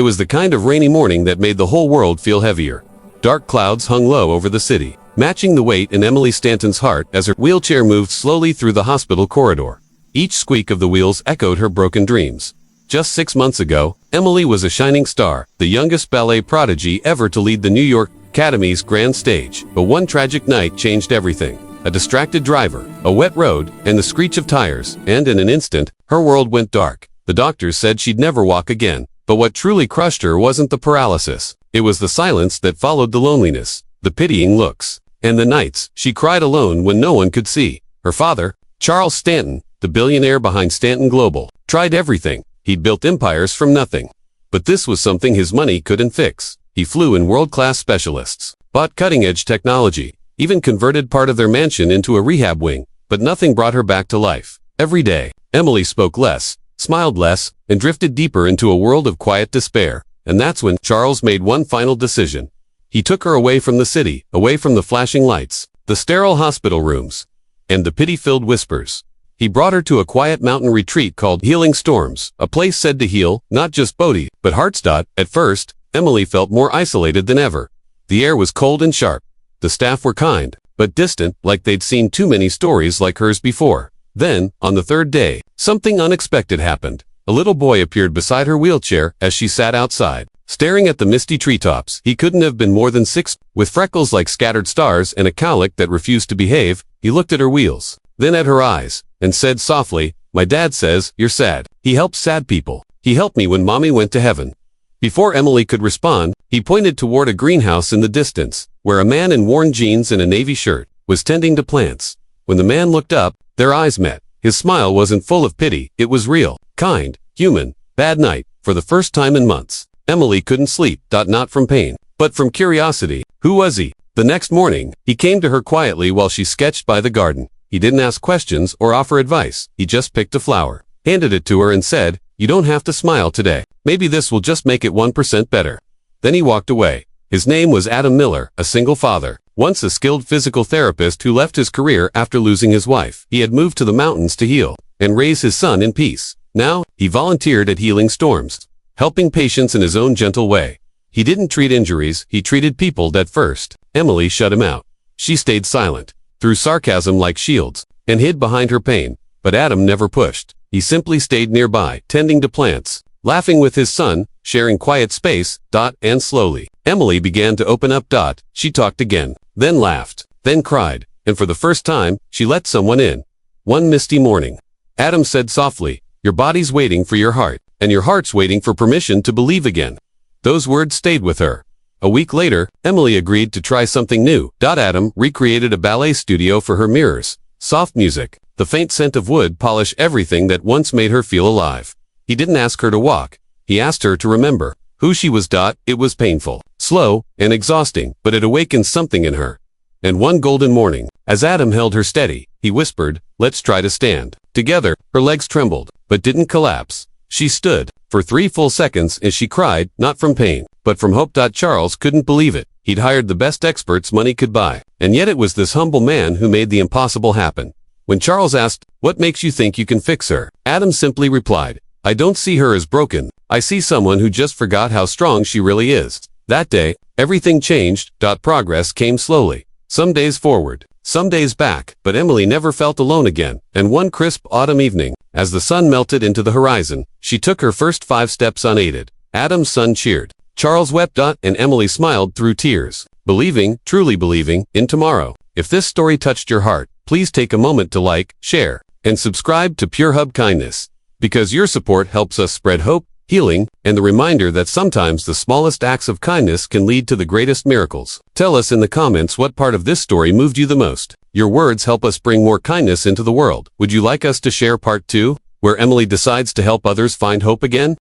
It was the kind of rainy morning that made the whole world feel heavier. Dark clouds hung low over the city, matching the weight in Emily Stanton's heart as her wheelchair moved slowly through the hospital corridor. Each squeak of the wheels echoed her broken dreams. Just 6 months ago, Emily was a shining star, the youngest ballet prodigy ever to lead the New York Academy's grand stage. But one tragic night changed everything. A distracted driver, a wet road, and the screech of tires, and in an instant, her world went dark. The doctors said she'd never walk again. But what truly crushed her wasn't the paralysis. It was the silence that followed the loneliness, the pitying looks, and the nights she cried alone when no one could see. Her father, Charles Stanton, the billionaire behind Stanton Global, tried everything. He'd built empires from nothing. But this was something his money couldn't fix. He flew in world-class specialists, bought cutting-edge technology, even converted part of their mansion into a rehab wing, but nothing brought her back to life. Every day, Emily spoke less, smiled less, and drifted deeper into a world of quiet despair. And that's when Charles made one final decision. He took her away from the city, away from the flashing lights, the sterile hospital rooms, and the pity-filled whispers. He brought her to a quiet mountain retreat called Healing Storms, a place said to heal, not just body, but hearts. At first, Emily felt more isolated than ever. The air was cold and sharp. The staff were kind, but distant, like they'd seen too many stories like hers before. Then, on the third day, something unexpected happened. A little boy appeared beside her wheelchair as she sat outside, staring at the misty treetops. He couldn't have been more than 6, with freckles like scattered stars and a cowlick that refused to behave. He looked at her wheels, then at her eyes, and said softly, "My dad says you're sad. He helps sad people. He helped me when Mommy went to heaven." Before Emily could respond, he pointed toward a greenhouse in the distance, where a man in worn jeans and a navy shirt was tending to plants. When the man looked up, their eyes met. His smile wasn't full of pity, it was real, kind, human. Bad night. For the first time in months, Emily couldn't sleep, not from pain, but from curiosity. Who was he? The next morning, he came to her quietly while she sketched by the garden. He didn't ask questions or offer advice. He just picked a flower, handed it to her and said, "You don't have to smile today. Maybe this will just make it 1% better." Then he walked away. His name was Adam Miller, a single father, once a skilled physical therapist who left his career after losing his wife. He had moved to the mountains to heal and raise his son in peace. Now, he volunteered at Healing Storms, helping patients in his own gentle way. He didn't treat injuries, he treated people. At first, Emily shut him out. She stayed silent, threw sarcasm like shields, and hid behind her pain. But Adam never pushed. He simply stayed nearby, tending to plants, laughing with his son, sharing quiet space. And slowly, Emily began to open up. She talked again, then laughed, then cried, and for the first time, she let someone in. One misty morning, Adam said softly, "Your body's waiting for your heart, and your heart's waiting for permission to believe again." Those words stayed with her. A week later, Emily agreed to try something new. Adam recreated a ballet studio for her mirrors. Soft music, the faint scent of wood polish, everything that once made her feel alive. He didn't ask her to walk. He asked her to remember who she was. It was painful, slow, and exhausting, but it awakened something in her. And one golden morning, as Adam held her steady, he whispered, "Let's try to stand." Together, her legs trembled, but didn't collapse. She stood for 3 full seconds as she cried, not from pain, but from hope. Charles couldn't believe it. He'd hired the best experts money could buy, and yet it was this humble man who made the impossible happen. When Charles asked, "What makes you think you can fix her?" Adam simply replied, "I don't see her as broken. I see someone who just forgot how strong she really is." That day, everything changed. Progress came slowly. Some days forward, some days back, but Emily never felt alone again. And one crisp autumn evening, as the sun melted into the horizon, she took her first 5 steps unaided. Adam's son cheered. Charles wept. And Emily smiled through tears, believing, truly believing, in tomorrow. If this story touched your heart, please take a moment to like, share, and subscribe to Pure Hub Kindness, because your support helps us spread hope, healing, and the reminder that sometimes the smallest acts of kindness can lead to the greatest miracles. Tell us in the comments what part of this story moved you the most. Your words help us bring more kindness into the world. Would you like us to share part 2, where Emily decides to help others find hope again?